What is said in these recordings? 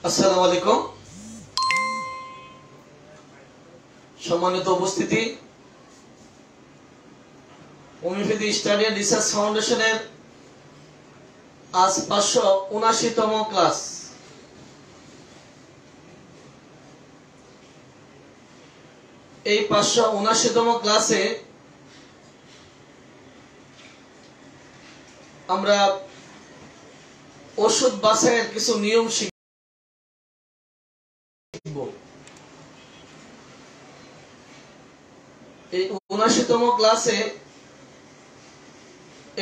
আসসালামু আলাইকুম। সম্মানিত উপস্থিতি, হোমিওপ্যাথি স্টাডি এন্ড রিসার্চ ফাউন্ডেশনের আজ 579তম ক্লাস। এই 579তম ক্লাসে আমরা ওষুধ বাছাইয়ের কিছু নিয়ম শিখব। এই 79তম ক্লাসে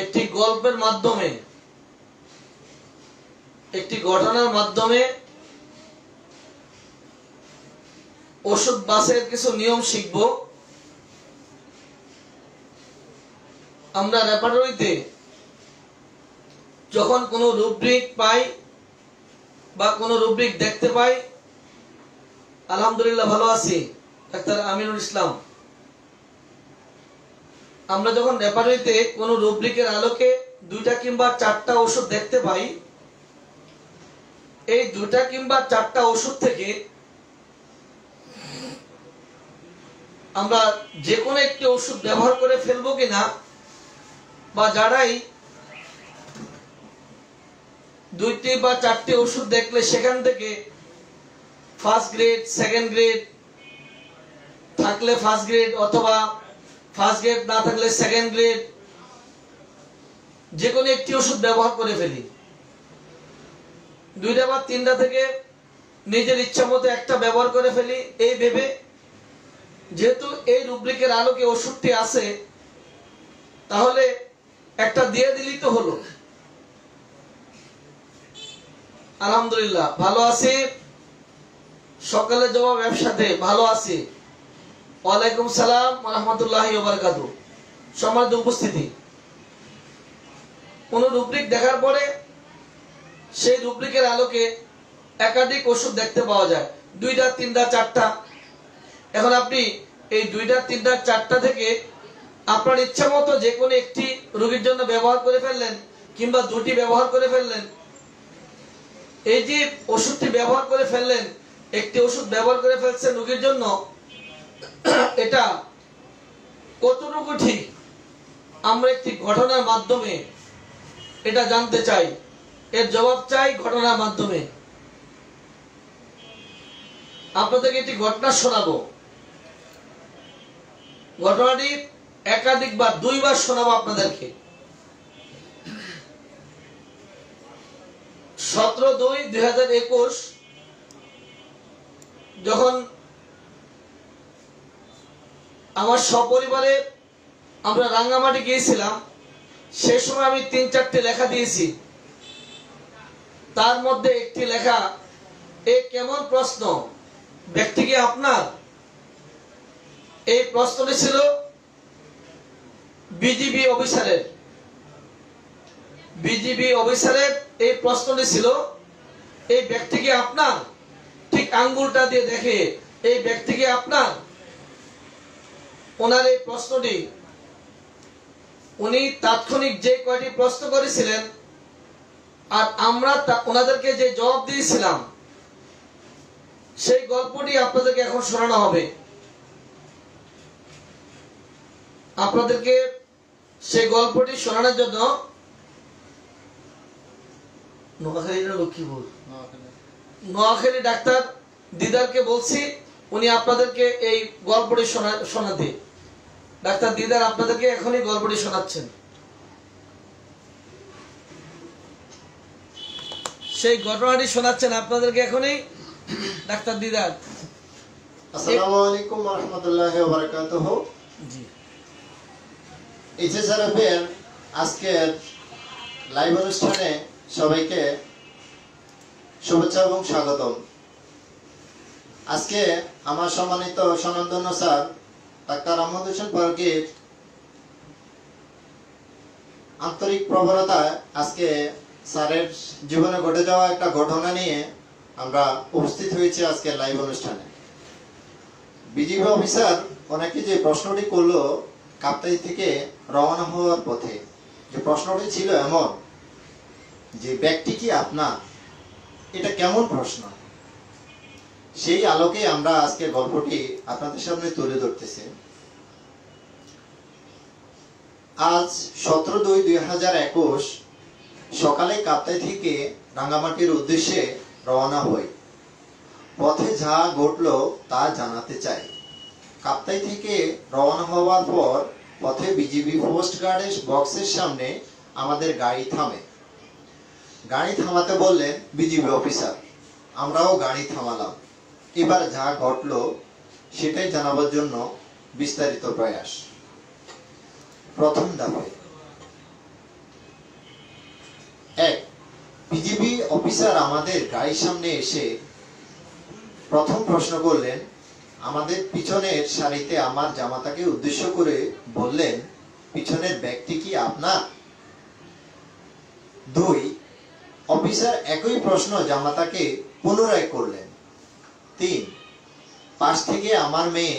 একটি গল্পের মাধ্যমে, একটি ঘটনার মাধ্যমে ওষুধ বাছাইয়ের কিছু নিয়ম শিখব। আমরা রেপার্টরিতে যখন কোনো রুব্রিক পাই বা কোনো রুব্রিক দেখতে পাই, আলহামদুলিল্লাহ ভালো আছি ডাক্তার আমিনুল ইসলাম। আমরা যখন রেপার্টরিতে কোনো রুব্রিকের আলোকে 2টা কিংবা 4টা ওষুধ দেখতে পাই, এই 2টা কিংবা 4টা ওষুধ থেকে আমরা যে কোনো একটি ওষুধ ব্যবহার করে ফেলবো কিনা, বা যারাই 2টি বা 4টি ওষুধ দেখলে সেখান থেকে ফার্স্ট গ্রেড, সেকেন্ড গ্রেড থাকলে ফার্স্ট গ্রেড, অথবা ফার্স্ট গ্রেড না থাকলে সেকেন্ড গ্রেড, যে কোনো একটি ওষুধ ব্যবহার করে ফেলি। 2টা বা 3টা থেকে নিজের ইচ্ছা মতো একটা ব্যবহার করে ফেলি, এই ভেবে যেহেতু এই রুব্রিকের আলোকে ওষুধটি আছে, তাহলে একটা দিয়ে দিলেই তো হলো। আলহামদুলিল্লাহ ভালো আছি। সকালে জবাব ব্যবসাতে ভালো আছি। ওয়ালাইকুম সালাম ওয়া রাহমাতুল্লাহি ওয়া বারাকাতুহু। সম্মানিত উপস্থিতি, কোন রুব্রিক দেখার পরে সেই রুব্রিকের আলোকে একাধিক ওষুধ দেখতে পাওয়া যায়, 2টা 3টা 4টা। এখন আপনি এই 2টা 3টা 4টা থেকে আপনার ইচ্ছা মতো যে কোনো একটি রোগীর জন্য ব্যবহার করে ফেললেন, কিংবা 2টি ব্যবহার করে ফেললেন। এই যে ওষুধটি ব্যবহার করে ফেললেন, একটি ওষুধ ব্যবহার করে ফেলছেন রোগীর জন্য, এটা কতটুকু ঠিক আমরা একটি ঘটনার মাধ্যমে এটা জানতে চাই, এর জবাব চাই ঘটনার মাধ্যমে। আপনাদেরকে একটি ঘটনা শোনাবো। ঘটনাটি একাধিকবার 2বার শোনাবো আপনাদেরকে। 17/2/2021 যখন আমার সপরিবারে আমরা রাঙ্গামাটি গিয়েছিলাম, সেই সময় আমি 3-4টি লেখা দিয়েছি। তার মধ্যে একটি লেখা, এ কেমন প্রশ্ন, ব্যক্তি কি আপনার? এই প্রশ্নটি ছিল বিজিবি অফিসারের। বিজিবি অফিসারের এই প্রশ্নটি ছিল, এই ব্যক্তি কি আপনার? ঠিক আঙ্গুলটা দিয়ে দেখে, এই ব্যক্তি কি আপনার? ওনার এই প্রশ্নটি উনি তাৎক্ষণিক যে কয়টি প্রশ্ন করেছিলেন, আর আমরা ওনাদেরকে যে জবাব দিয়েছিলাম, সেই গল্পটি আপনাদেরকে এখন শোনানো হবে। আপনাদেরকে সেই গল্পটি শোনানোর জন্য নোয়াখালী ডাক্তার দিদারকে বলছি, উনি আপনাদেরকে এই গল্পটি শোনাতে। ডাক্তার দিদার আপনাদেরকে এখনই গল্পটি শোনাচ্ছেন। সেই ঘটনাটি শোনাচ্ছেন আপনাদেরকে এখনই ডাক্তার দিদার। আসসালামু আলাইকুম ওয়া রাহমাতুল্লাহি ওয়া বারাকাতুহু। জি, এইচএসআরএফের আজকের লাইভ অনুষ্ঠানে সবাইকে শুভেচ্ছা এবং স্বাগতম। আজকে আমার সম্মানিত স্বনামধন্য স্যার ডাক্তার আহমদ হোসেন ফারুকীর আন্তরিক প্রবণতায় আজকে স্যারের জীবনে ঘটে যাওয়া একটা ঘটনা নিয়ে আমরা উপস্থিত হয়েছি আজকে লাইভ অনুষ্ঠানে। বিজিবি অফিসার ওনাকে যে প্রশ্নটি করলো কাপ্তাই থেকে রওনা হওয়ার পথে, যে প্রশ্নটি ছিল এমন যে ব্যক্তি কি আপনার, এটা কেমন প্রশ্ন? সেই আলোকে আমরা আজকে গল্পটি আপনাদের সামনে তুলে ধরতেছি। আজ 17/2/2021 সকালে কাপ্তাই থেকে রাঙ্গামাটির উদ্দেশ্যে রওনা হই। পথে যা ঘটলো তা জানাতে চাই। কাপ্তাই থেকে রওনা হওয়ার পর পথে বিজিবি পোস্ট গার্ডের বক্সের সামনে আমাদের গাড়ি থামে। গাড়ি থামাতে বললেন বিজিবি অফিসার। আমরাও গাড়ি থামালাম। এবার যা ঘটলো সেটাই জানাবার জন্য বিস্তারিত প্রয়াস। প্রথম ধাপে 1, বিজিবি অফিসার আমাদের গাড়ির সামনে এসে প্রথম প্রশ্ন করলেন, আমাদের পিছনের সারিতে আমার জামাতাকে উদ্দেশ্য করে বললেন, পিছনের ব্যাগটি কি আপনার? 2, অফিসার একই প্রশ্ন জামাতাকে পুনরায় করলেন। 3, পাশ থেকে আমার মেয়ে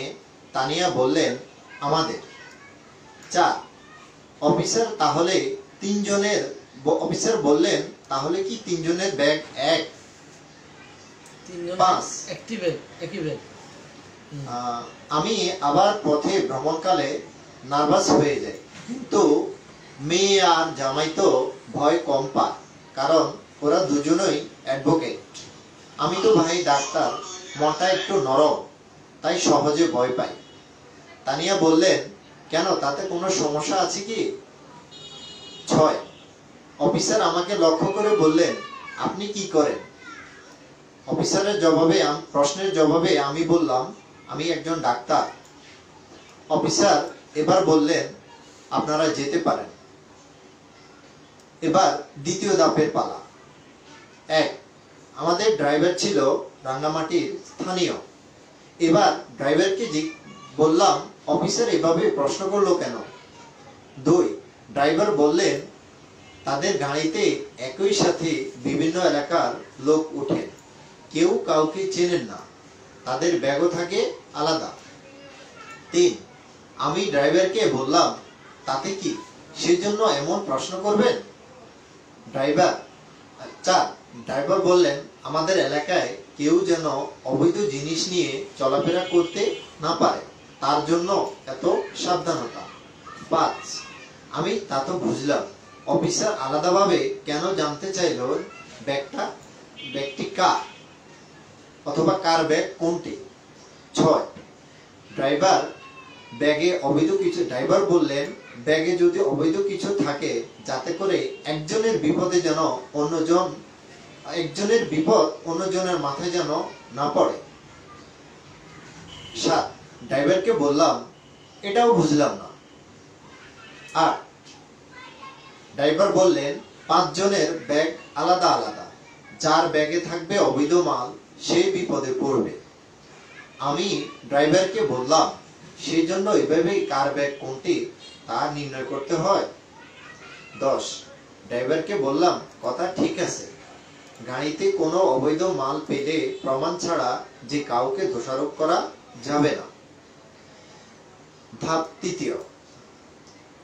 তানিয়া বললেন, আমাদের। 4, অফিসার বললেন, তাহলে কি তিনজনের ব্যাগ এক? 5, আমি আবার পথে ভ্রমণকালে নার্ভাস হয়ে যাই, কিন্তু মেয়ে আর জামাই তো ভয় কম পায়, কারণ ওরা দুজনেই অ্যাডভোকেট। আমি তো ভাই ডাক্তার, মনটা একটু নরম, তাই সহজে ভয় পাই। তানিয়া বললেন, কেন, তাতে কোনো সমস্যা আছে কি? 6, অফিসার আমাকে লক্ষ্য করে বললেন, আপনি কি করেন? প্রশ্নের জবাবে আমি বললাম, আমি একজন ডাক্তার। অফিসার এবার বললেন, আপনারা যেতে পারেন। এবার দ্বিতীয় ধাপের পালা। 1, আমাদের ড্রাইভার ছিল রাঙ্গামাটির স্থানীয়। এবার ড্রাইভারকে বললাম, অফিসার এভাবে প্রশ্ন করলো কেন? 2, ড্রাইভার বললেন, তাদের গাড়িতে একই সাথে বিভিন্ন এলাকার লোক ওঠেন, কেউ কাউকে চেনেন না, তাদের ব্যাগও থাকে আলাদা। 3, আমি ড্রাইভারকে বললাম, তাতে কি, সেজন্য এমন প্রশ্ন করবেন? 4, ড্রাইভার বললেন, আমাদের এলাকায় কেউ যেন অবৈধ জিনিস নিয়ে চলাফেরা করতে না পারে, তার জন্য এত সাবধানতা। 5, আমি তা তো বুঝলাম। অফিসার আলাদাভাবে কেন জানতে চাইল ব্যাগটি কার, অথবা কার ব্যাগ কোনটি? 6, ড্রাইভার বললেন, ব্যাগে যদি অবৈধ কিছু থাকে, যাতে করে একজনের বিপদ অন্যজনের মাথায় যেন না পড়ে। 7, ড্রাইভারকে বললাম, এটাও বুঝলাম না। 8, ড্রাইভার বললেন, 5 জনের ব্যাগ আলাদা আলাদা, যার ব্যাগে থাকবে অবৈধ মাল সে বিপদে পড়বে। আমি ড্রাইভারকে বললাম, সেই জন্য এভাবেই কার ব্যাগ কোনটি তা নির্ণয় করতে হয়। 10, ড্রাইভারকে বললাম, কথা ঠিক আছে, গাড়িতে কোনো অবৈধ মাল পেলে প্রমাণ ছাড়া যে কাউকে দোষারোপ করা যাবে না। ধাপ 3,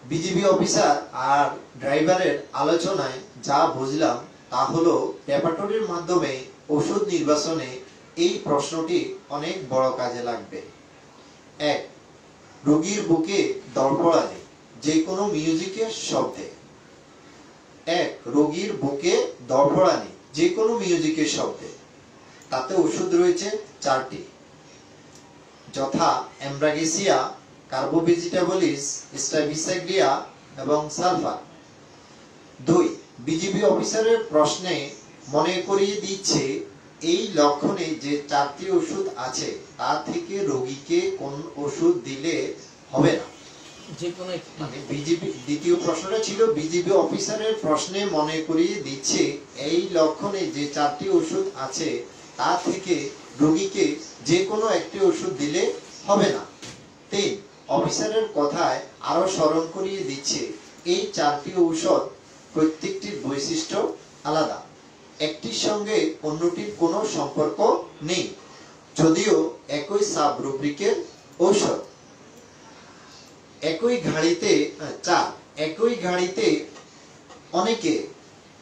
বিজিবি অফিসার আর ড্রাইভারের আলোচনায় যা বুঝলাম তা হলো, রেপার্টরির মাধ্যমে ওষুধ নির্বাচনে এই প্রশ্নটি অনেক বড় কাজে লাগবে। 1, রোগীর বুকে দরপড়ানি যে কোনো মিউজিকের শব্দে। 1, রোগীর বুকে দরপড়ানি যে কোনো মিউজিকের শব্দে। তাতে ওষুধ রয়েছে 4টি, যথা অ্যামব্রাগেসিয়া, কার্বোভেজিটাবলিস, স্ট্রাবিসাগ্রিয়া এবং সালফার। 2, বিজিবি অফিসারের প্রশ্নে মনে করিয়ে দিচ্ছে, এই লক্ষণে যে 4টি ওষুধ আছে তা থেকে রোগীকে কোন ওষুধ দিলে হবে না, যে কোনো দ্বিতীয় প্রশ্নটা ছিল, বিজিবি অফিসারের প্রশ্নে মনে করিয়ে দিচ্ছে, এই লক্ষণে যে 4টি ওষুধ আছে তা থেকে রোগীকে যে কোনো একটি ওষুধ দিলে হবে না। 3, অফিসারের কথায় আরো স্মরণ করিয়ে দিচ্ছে, এই 4টি ঔষধ প্রত্যেকটির বৈশিষ্ট্য আলাদা, একটির সঙ্গে অন্যটির কোনো সম্পর্ক নেই, যদিও একই সাব রুব্রিকের ঔষধ। একই গাড়িতে অনেকে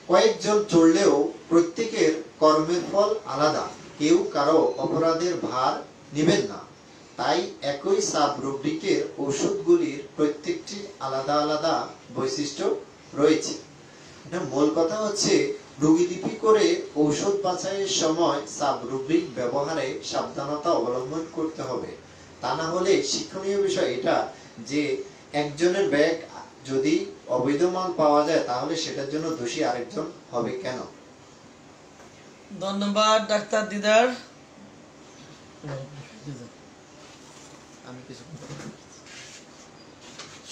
কয়েকজন চড়লেও প্রত্যেকের কর্মের ফল আলাদা, কেউ কারো অপরাধের ভার নেবেন না। তাই একই সাব রুব্রিকের ওষুধগুলির প্রত্যেকটি আলাদা আলাদা বৈশিষ্ট্য রয়েছে। এটা মূল কথা হচ্ছে রোগীলিপি করে ঔষধ বাছাইয়ের সময় সাব রুব্রিক ব্যবহারে সাবধানতা অবলম্বন করতে হবে। তা না হলে শিক্ষণীয় বিষয় এটা যে একজনের ব্যাগ যদি অবৈধ মাল পাওয়া যায় তাহলে সেটার জন্য দোষী আরেকজন হবে কেন? ধন্যবাদ ডাক্তার দিদার।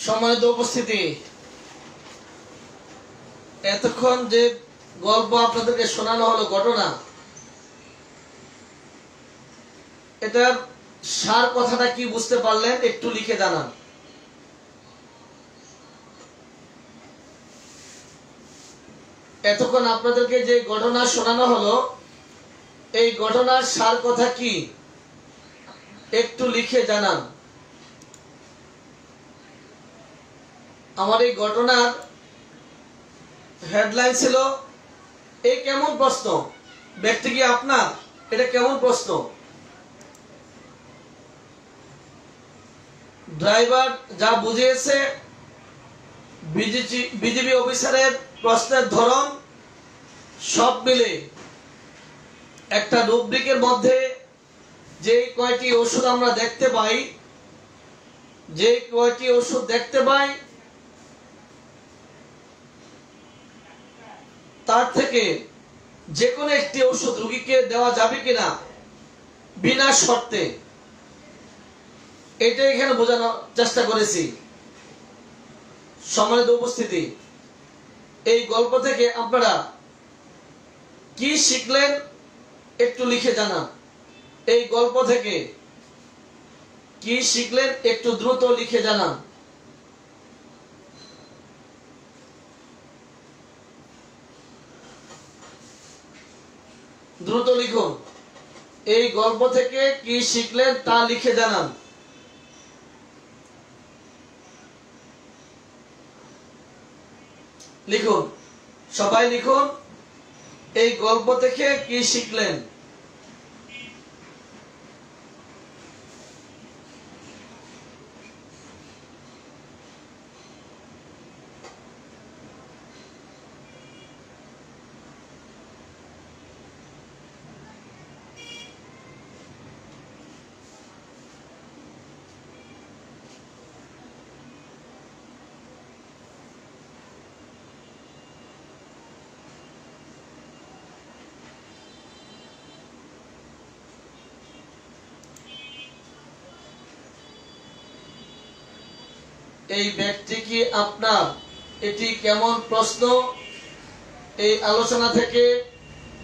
সম্মানিত উপস্থিতি, এতক্ষণ যে গল্প আপনাদেরকে শোনানো হলো, ঘটনা, এটার সার কথাটা কি বুঝতে পারলেন একটু লিখে জানান। এতক্ষণ আপনাদেরকে যে ঘটনা শোনানো হলো এই ঘটনার সার কথা কি একটু লিখে জানান। আমার এই ঘটনার হেডলাইন ছিল এই কেমন প্রশ্ন, ব্যক্তি কি আপনার, এটা কেমন প্রশ্ন। ড্রাইভার যা বুঝিয়েছে, বিজিবি অফিসারের প্রশ্নের ধরন সব মিলে একটা রুব্রিকের মধ্যে যে কয়টি ওষুধ আমরা দেখতে পাই, তার থেকে যে কোনো একটি ওষুধ রোগীকে দেওয়া যাবে কিনা বিনা শর্তে, এটা এখানে বোঝানোর চেষ্টা করেছি। সম্মানিত উপস্থিতি, এই গল্প থেকে আপনারা কি শিখলেন একটু লিখে জানান। এই গল্প থেকে কি শিখলেন একটু দ্রুত লিখে জানান। দ্রুত লিখুন। এই গল্প থেকে কি শিখলেন তা লিখে জানান। লিখুন, সবাই লিখুন, এই গল্প থেকে কি শিখলেন। এই ব্যক্তি কি আপনার, এটি কেমন প্রশ্ন। এই আলোচনা থেকে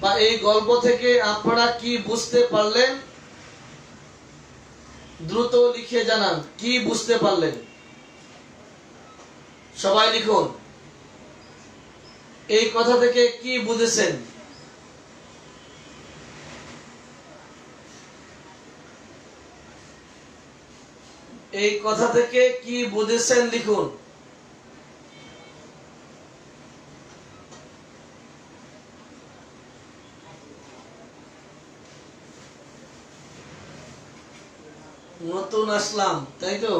বা এই গল্প থেকে আপনারা কি বুঝতে পারলেন দ্রুত লিখে জানান। কি বুঝতে পারলেন সবাই লিখুন। এই কথা থেকে কি বুঝেছেন। এই কথা থেকে কি বুঝেছেন লিখুন। নতুন আসলাম তাই তো।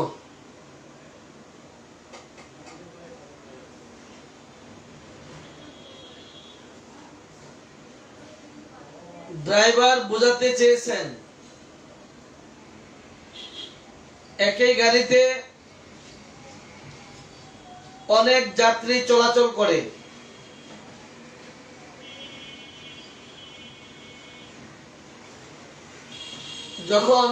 ড্রাইভার বোঝাতে চেয়েছেন একই গাড়িতে অনেক যাত্রী চলাচল করে। যখন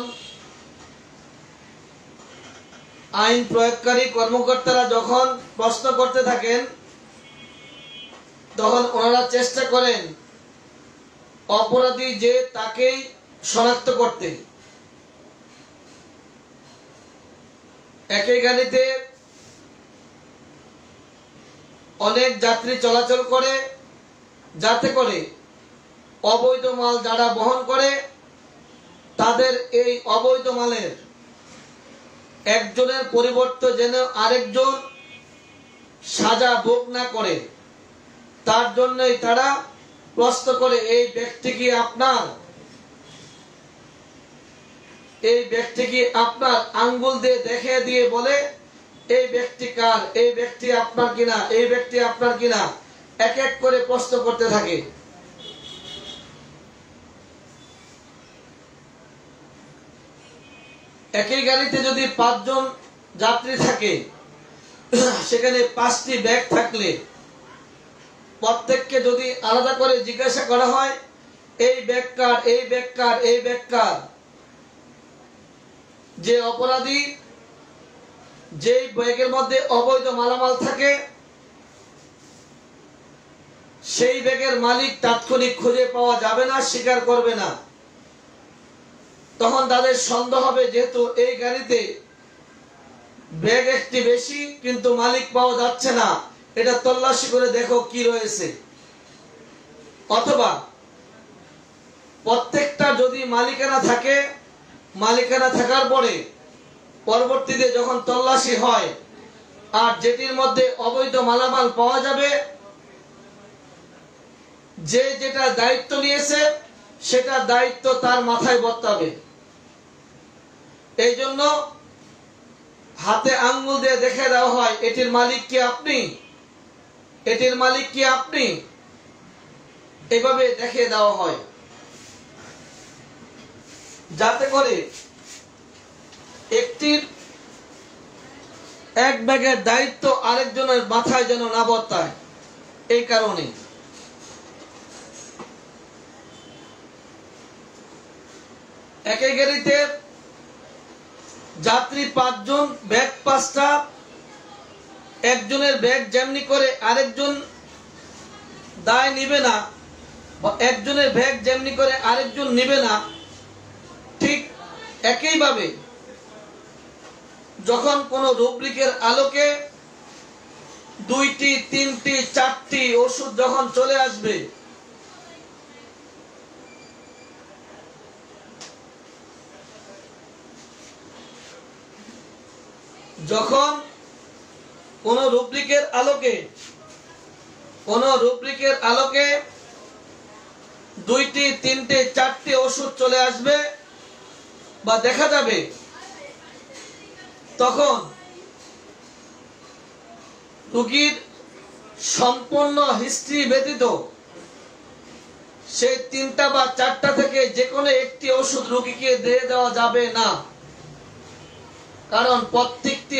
আইন প্রয়োগকারী কর্মকর্তারা যখন প্রশ্ন করতে থাকেন তখন ওনারা চেষ্টা করেন অপরাধী যে তাকেই শনাক্ত করতে। একই গাড়িতে অনেক যাত্রী চলাচল করে যাতে করে অবৈধ মাল যারা বহন করে তাদের এই অবৈধ মালের একজনের পরিবর্তে যেন আরেকজন সাজা ভোগ না করে তার জন্যই তারা প্রশ্ন করে এই ব্যক্তি কি আপনার, এই ব্যক্তিকে আপনার আঙ্গুল দিয়ে দেখে দিয়ে বলে এই ব্যক্তি কার, এই ব্যক্তি আপনার কিনা, এই ব্যক্তি আপনার কিনা, এক এক করে প্রশ্ন করতে থাকে। একই গাড়িতে যদি 5 জন যাত্রী থাকে, সেখানে 5টি ব্যাগ থাকলে প্রত্যেককে যদি আলাদা করে জিজ্ঞাসা করা হয় এই ব্যাগ কার, এই ব্যাগ কার, এই ব্যাগ কার, যে অপরাধী যেই ব্যাগের মধ্যে অবৈধ মালামাল থাকে সেই ব্যাগের মালিক তাৎক্ষণিক খুঁজে পাওয়া যাবে না, স্বীকার করবে না। তখন তাদের সন্দেহ হবে যেহেতু এই গাড়িতে ব্যাগ একটি বেশি কিন্তু মালিক পাওয়া যাচ্ছে না, এটা তল্লাশি করে দেখো কি রয়েছে। অথবা প্রত্যেকটা যদি মালিকানা থাকে, মালিকানা থাকার পরে পরবর্তীতে যখন তল্লাশি হয় আর যেটির মধ্যে অবৈধ মালামাল পাওয়া যাবে, যে যেটা দায়িত্ব নিয়েছে সেটা দায়িত্ব তার মাথায় বর্তাবে। এই জন্য হাতে আঙ্গুল দিয়ে দেখে দেওয়া হয় এটির মালিক কি আপনি, এটির মালিক কি আপনি, এভাবে দেখে দেওয়া হয় যাতে করে একটির এক ব্যাগের দায়িত্ব আরেকজনের মাথায় যেন না বর্তায়। এই কারণে একই গাড়িতে যাত্রী 5 জন, ব্যাগ 5টা, একজনের ব্যাগ যেমনি করে আরেকজন দায় নিবে না, বা একজনের ব্যাগ যেমনি করে আরেকজন নিবে না, ঠিক একইভাবে যখন কোন রুব্রিকের আলোকে 2টি, 3টি, 4টি ওষুধ যখন চলে আসবে, যখন কোন রুব্রিকের আলোকে 2টি, 3টে, 4টে ওষুধ চলে আসবে বা দেখা যাবে, তখন রোগীর সম্পূর্ণ হিস্ট্রি ব্যতীত সেই 3টা বা 4টা থেকে যে কোনো একটি ওষুধ রোগীকে দিয়ে দেওয়া যাবে না। কারণ প্রত্যেকটি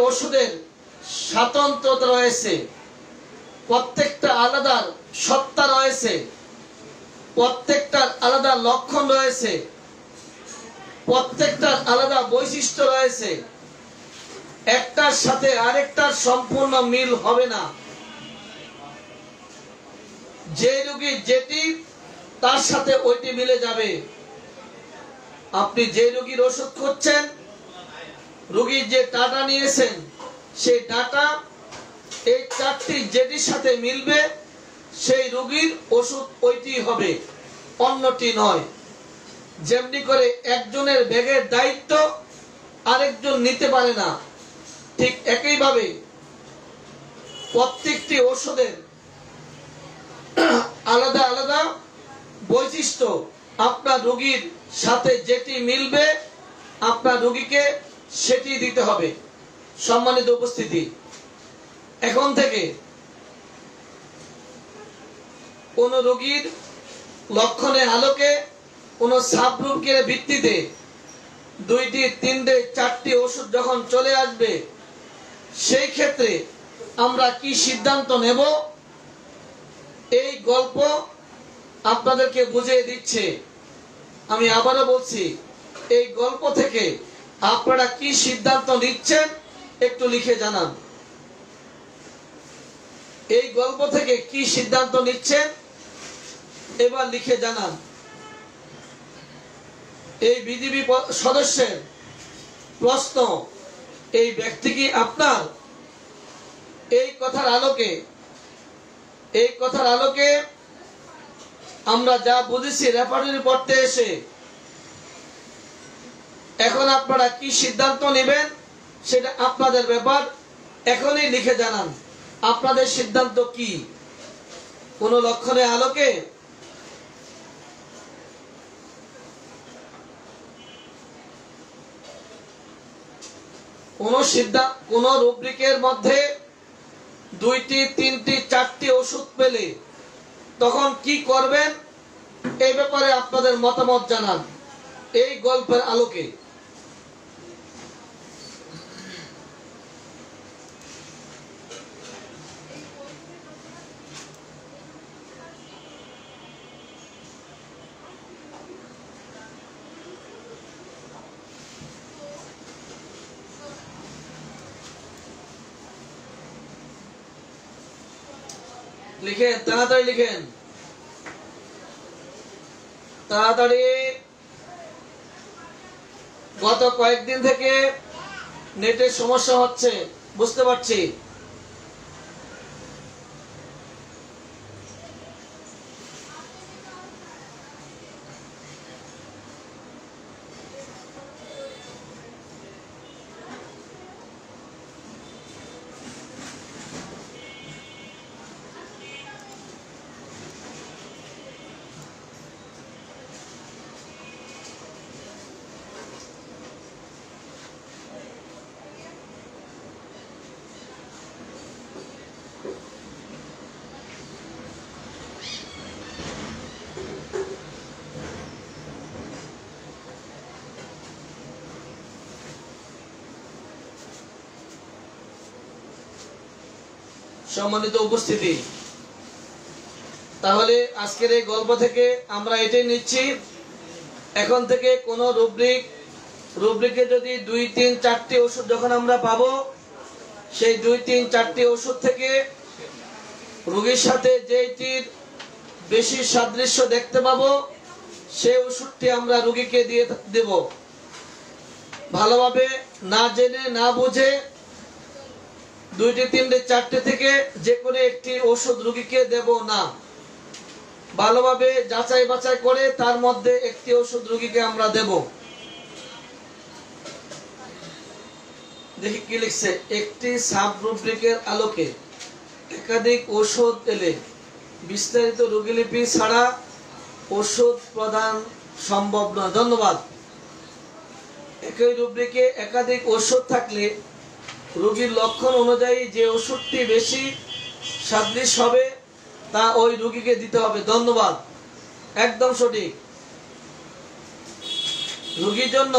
ওষুধের স্বতন্ত্রতা রয়েছে, প্রত্যেকটা আলাদা সত্তা রয়েছে, প্রত্যেকটার আলাদা লক্ষণ রয়েছে, প্রত্যেকটার আলাদা বৈশিষ্ট্য রয়েছে। একটার সাথে আরেকটার সম্পূর্ণ মিল হবে না। যে রোগী যেটি তার সাথে ওইটি মিলে যাবে। আপনি যে রোগীর ওষুধ খাচ্ছেন, রোগীর যে ডাটা নিয়েছেন, সেই ডাটা এই 4টি যেটির সাথে মিলবে সেই রোগীর ওষুধ ওইটি হবে, অন্যটি নয়। যেমনি করে একজনের ব্যাগের দায়িত্ব আরেকজন নিতে পারে না, ঠিক একইভাবে প্রত্যেকটি ওষুধের আলাদা আলাদা বৈশিষ্ট্য। আপনার রোগীর সাথে যেটি মিলবে আপনার রোগীকে সেটি দিতে হবে। সম্মানিত উপস্থিতি, এখন থেকে কোন রোগীর লক্ষণের আলোকে কোন সাবগ্রুপের ভিত্তিতে 2টি, 3টে, 4টি ওষুধ যখন চলে আসবে, সেই ক্ষেত্রে আমরা কি সিদ্ধান্ত নেব, এই গল্প আপনাদেরকে বুঝিয়ে দিচ্ছে। আমি আবারও বলছি, এই গল্প থেকে আপনারা কি সিদ্ধান্ত নিচ্ছেন একটু লিখে জানান। এই গল্প থেকে কি সিদ্ধান্ত নিচ্ছেন এবার লিখে জানান। এই বিজিবি সদস্যের প্রশ্ন, এই ব্যক্তি কি আপনার? এই কথার আলোকে আমরা যা বুঝেছি রেফারেন্স পড়তে এসে, এখন আপনারা কি সিদ্ধান্ত নেবেন সেটা আপনাদের ব্যাপার। এখনই লিখে জানান আপনাদের সিদ্ধান্ত কি। কোন লক্ষণের আলোকে কোন রুব্রিকের মধ্যে 2টি 3টি 4টি ওষুধ পেলে তখন কি করবেন এই ব্যাপারে আপনাদের মতামত জানান এই গল্পের আলোকে। লিখেন, তাড়াতাড়ি লিখেন, তাড়াতাড়ি। গত কয়েকদিন থেকে নেটের সমস্যা হচ্ছে, বুঝতে পারছি। সম্মানিত উপস্থিতি, তাহলে আজকের এই গল্প থেকে আমরা এটাই নিচ্ছি, এখন থেকে কোন রুব্রিকে যদি 2, 3, 4টি ওষুধ যখন আমরা পাবো, সেই 2, 3, 4টি ওষুধ থেকে রোগীর সাথে যেটির বেশি সাদৃশ্য দেখতে পাবো সেই ওষুধটি আমরা রোগীকে দিয়ে দেব। ভালোভাবে না জেনে না বুঝে 2টি 3টি 4টি থেকে যে কোনো একটি ওষুধ রোগীকে দেব না। ভালোভাবে যাচাই বাছাই করে তার মধ্যে একটি ওষুধ রোগীকে আমরা দেব। দেখি কি লিখছে, একটি সাব রুব্রিকের আলোকে একাধিক ওষুধ এলে বিস্তারিত রোগীলিপি ছাড়া ওষুধ প্রদান সম্ভব নয়। ধন্যবাদ। একই রুব্রিকে একাধিক ওষুধ থাকলে রোগীর লক্ষণ অনুযায়ী যে ওষুধটি বেশি সাদৃশ্য হবে তা ওই রোগীকে দিতে হবে। ধন্যবাদ, একদম সঠিক। রোগীর জন্য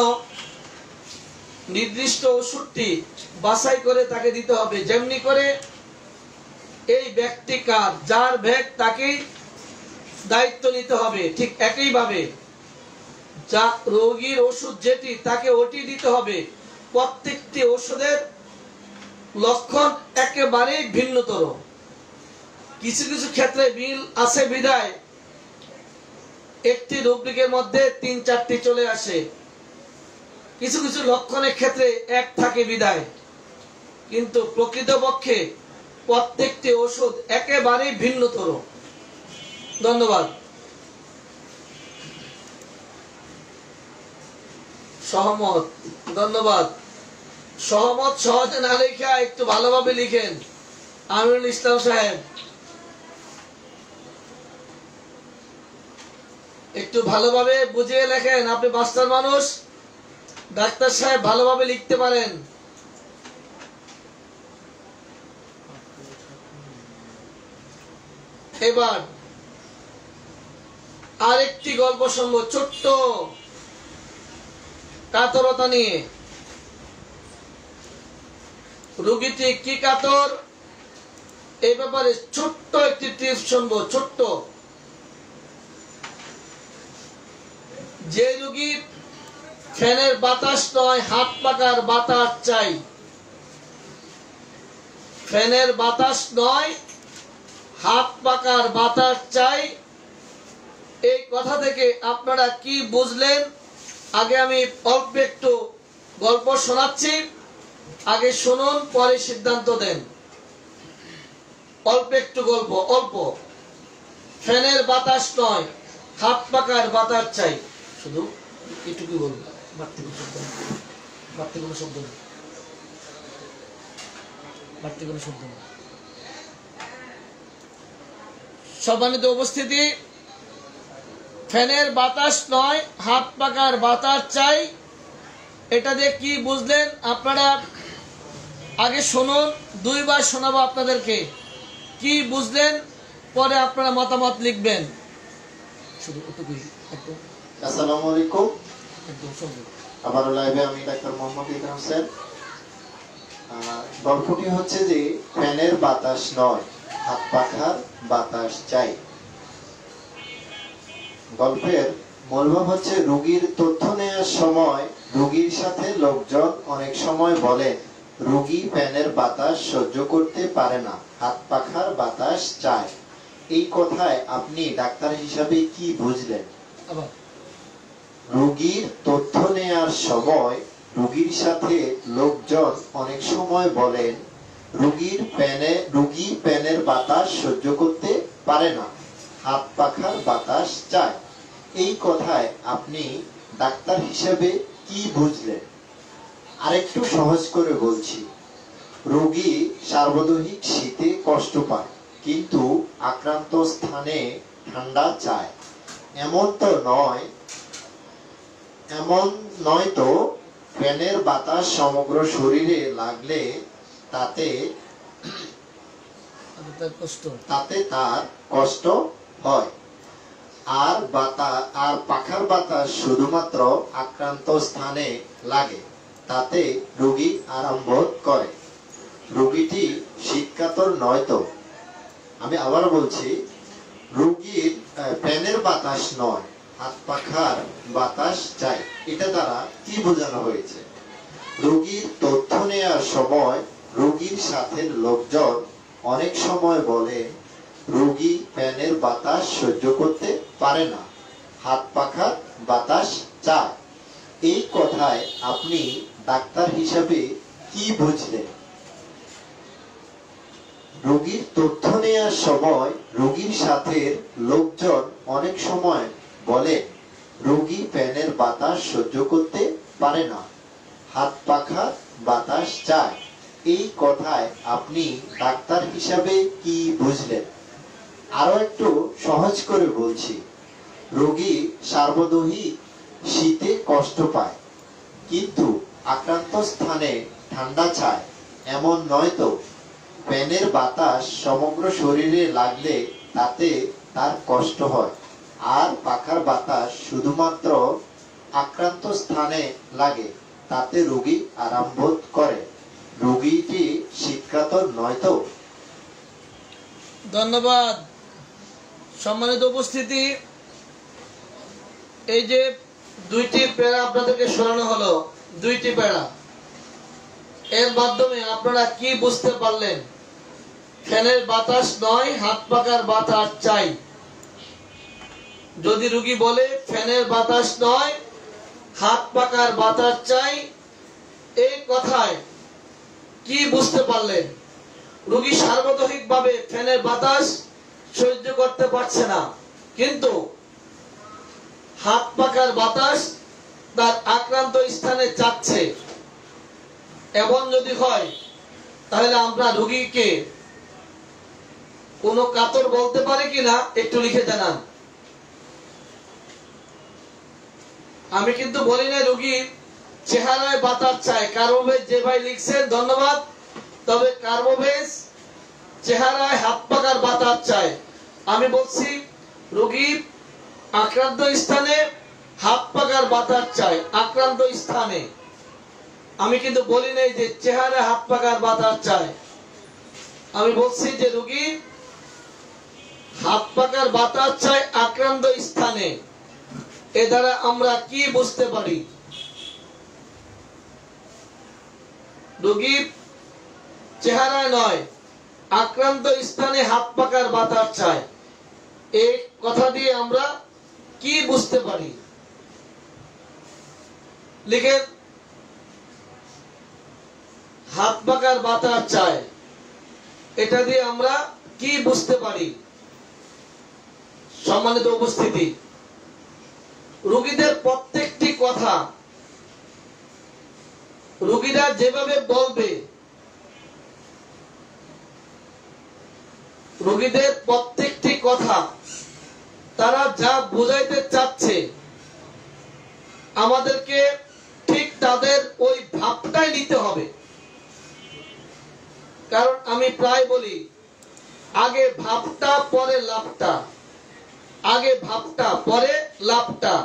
নির্দিষ্ট ওষুধটি বাছাই করে তাকে দিতে হবে, যেমনি করে এই ব্যক্তি কার, যার ভেগ তাকেই দায়িত্ব নিতে হবে, ঠিক একইভাবে যা রোগীর ওষুধ যেটি তাকে ওটি দিতে হবে। প্রত্যেকটি ওষুধের লক্ষণ একেবারেই ভিন্নতর। কিছু কিছু ক্ষেত্রে মিল আছে বিধায় একটি রুব্রিকের মধ্যে 3, 4টি চলে আসে, কিছু কিছু লক্ষণের ক্ষেত্রে এক থাকে বিধায়, কিন্তু প্রকৃতপক্ষে প্রত্যেকটি ওষুধ একেবারেই ভিন্নতর। ধন্যবাদ। সহমত, ধন্যবাদ। সহমত সহজে না লেখা একটু ভালোভাবে লিখেন। আমিরুল ইসলাম সাহেব, একটু ভালোভাবে বুঝিয়ে লেখেন। আপনি মাস্টার মানুষ, ডাক্তার সাহেব ভালোভাবে লিখতে পারেন। এবার আরেকটি গল্প শুনবো, ছোট্ট কাতরতা নিয়ে। রোগীটি কি কাতর এই ব্যাপারে ছোট্ট একটি টিপস শুনবো। ছোট্ট, যে রোগী ফ্যানের বাতাস নয় হাত পাকার বাতাস চাই, ফ্যানের বাতাস নয় হাত পাকার বাতাস চাই, এই কথা থেকে আপনারা কি বুঝলেন? আগে আমি অল্প একটু গল্প শোনাচ্ছি, আগে শুনুন, পরে সিদ্ধান্ত দেন। অল্প একটু গল্প, অল্প। ফ্যানের বাতাস নয় হাত পাকার বাতাস চাই, শুধু এটুকুই বলবো, বাড়তি কোনো শব্দ নেই, বাড়তি কোনো শব্দ নেই, বাড়তি কোনো শব্দ নেই। সম্মানিত উপস্থিতি, ফ্যানের বাতাস নয় হাত পাকার বাতাস চাই, এটা দিয়ে কি বুঝলেন আপনারা আগে শুনুন, দুইবার শোনাবো আপনাদেরকে, কি বুঝলেন পরে আপনারা মতামত লিখবেন। শুধু ওটুকুই, একদম আসসালামু আলাইকুম। একদম সহজ। আবার লাইভে আমি ডাক্তার মোহাম্মদ ইকরাম স্যার। গল্পটি হচ্ছে যে ফ্যানের বাতাস নয়, হাত পাখার বাতাস চাই। গল্পের মূলভাব হচ্ছে, রোগীর তথ্য নেওয়ার সময় রোগীর সাথে লোকজন অনেক সময় বলেন রোগী ফ্যানের বাতাস সহ্য করতে পারে না, হাত পাখার বাতাস চায়। এই কথায় আপনি ডাক্তার হিসাবে কি বুঝলেন? আবার রোগীর তথ্য নেওয়ার সময় রোগীর সাথে লোকজন অনেক সময় বলেন রোগী ফ্যানের বাতাস সহ্য করতে পারে না, হাত পাখার বাতাস চায়। এই কথায় আপনি ডাক্তার হিসেবে কি বুঝলেন? আরেকটু সহজ করে বলছি, রোগী সার্বদৈহিক শীতে কষ্ট পায় কিন্তু আক্রান্ত স্থানে ঠান্ডা চায়। এমন নয় তো ফ্যানের বাতাস সমগ্র শরীরে লাগলে তাতে তার কষ্ট হয়, আর পাখার বাতাস শুধুমাত্র আক্রান্ত স্থানে লাগে, তাতে রোগী আরাম বোধ করে। রোগীটি শীতকাতর নয় তো। আমি আবার বলছি, রোগীর ফ্যানের বাতাস নয়, হাত পাখার বাতাস চাই। এটা দ্বারা কি বোঝানো হয়েছে? রোগীর তথ্য নেওয়ার সময় রোগীর সাথে লোকজন অনেক সময় বলে রোগী ফ্যানের বাতাস সহ্য করতে পারে না, হাত পাখার বাতাস চায়। এই কথায় আপনি ডাক্তার হিসাবে কি বুঝলেন? রোগীর তথ্য নেওয়ার সময় রোগীর সাথে লোকজন অনেক সময় বলে রোগী ফ্যানের বাতাস সহ্য করতে পারে না, হাত পাখার বাতাস চায়। এই কথায় আপনি ডাক্তার হিসাবে কি বুঝলেন? আরো একটু সহজ করে বলছি, রোগী সার্বদৈহিক শীতে কষ্ট পায় কিন্তু আক্রান্ত স্থানে ঠান্ডা চায়। এমন নয় তো ফ্যানের বাতাস সমগ্র শরীরে লাগলে তাতে তার কষ্ট হয়, আর পাখার বাতাস শুধুমাত্র আক্রান্ত স্থানে লাগে, তাতে রোগী আরাম বোধ করে। রোগীটি শীতকাতর নয় তো। ধন্যবাদ। সম্মানিত উপস্থিতি, এই যে দুইটি প্যারা আপনাদেরকে শোনানো হলো, দুইটি প্যারা, এর মাধ্যমে আপনারা কি বুঝতে পারলেন? ফ্যানের বাতাস নয়, হাত পাখার বাতাস চাই। যদি রোগী বলে ফ্যানের বাতাস নয়, হাত পাখার বাতাস চাই, এই কথায় কি বুঝতে পারলেন? রোগী সার্বদৈহিক ভাবে ফ্যানের বাতাস সহ্য করতে পারছে না, কিন্তু হাত পাখার বাতাস তার আক্রান্ত স্থানে চাচ্ছে। এমন যদি হয় তাহলে আমরা রোগীকে কোনো কাতর বলতে পারে কিনা একটু লিখে জানান। আমি কিন্তু বলি না রোগীর চেহারায় বাতাস চায়। কার্বোভেজ যে ভাই লিখছেন ধন্যবাদ। তবে কার্বোভেজ চেহারায় হাত পাখার বাতাস চায়। আমি বলছি রোগীর আক্রান্ত স্থানে হাত পাখার বাতাস চায়, আক্রান্ত স্থানে। আমি কিন্তু বলি নাই যে চেহারায় হাত পাখার বাতাস চায়। আমি বলছি যে রোগীর হাত পাখার বাতাস চায় আক্রান্ত স্থানে। এ দ্বারা আমরা কি বুঝতে পারি? রোগীর চেহারায় নয়, আক্রান্ত স্থানে হাত পাখার বাতাস চায়। এই কথা দিয়ে আমরা কি বুঝতে পারি? লিখেন, হাত পাখার বাতাস চায়, এটা দিয়ে আমরা কি বুঝতে পারি? সম্মানিত উপস্থিতি, রোগীদের প্রত্যেকটি কথা রোগীরা যেভাবে বলবে, রোগীদের প্রত্যেকটি কথা তারা যা বুঝাইতে চাচ্ছে আমাদেরকে ঠিক তাদের ওই ভাবটাই নিতে হবে। কারণ আমি প্রায় বলি আগে ভাবটা পরে লাভটা, আগে ভাবটা পরে লাভটা।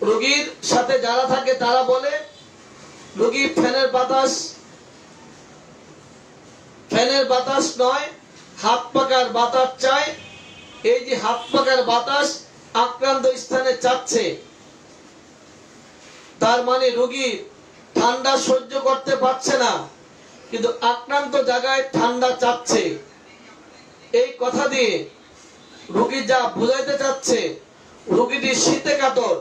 রোগীর সাথে যারা থাকে তারা বলে রোগী ফ্যানের বাতাস নয়, হাত পাকার বাতাস চাই। এই যে হাত পাকার বাতাস আক্রান্ত স্থানে চাচ্ছে, তার মানে রোগী ঠান্ডা সহ্য করতে পারছে না, কিন্তু আক্রান্ত জায়গায় ঠান্ডা চাচ্ছে। এই কথা দিয়ে রোগী যা বুঝাইতে চাচ্ছে, রোগীটি শীতে কাতর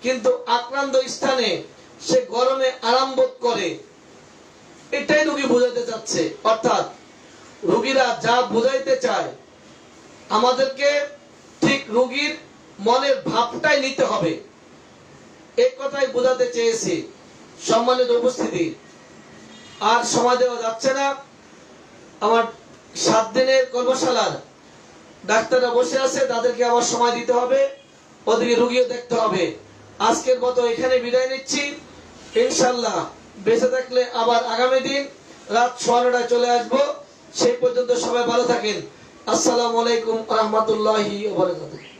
কিন্তু আক্রান্ত স্থানে সে গরমে আরাম বোধ করে, এটাই রোগী বুঝাইতে চাচ্ছে। অর্থাৎ রোগীরা যা বুঝাইতে চায় আমাদেরকে ঠিক রোগীর মনের ভাবটাই নিতে হবে, এই কথাই বোঝাতে চেয়েছি। সম্মানিত উপস্থিতি, আর সময় দেওয়া যাচ্ছে না। আমার 7 দিনের কর্মশালার ডাক্তাররা বসে আছে, তাদেরকে আবার সময় দিতে হবে, ওদিকে রোগীও দেখতে হবে। আজকের মতো এখানে বিদায় নিচ্ছি। ইনশাআল্লাহ বেঁচে থাকলে আবার আগামী দিন রাত 9:30টায় চলে আসবো। সেই পর্যন্ত সবাই ভালো থাকেন। আসসালামু আলাইকুম ওয়া রাহমাতুল্লাহি ওয়া বারাকাতুহু।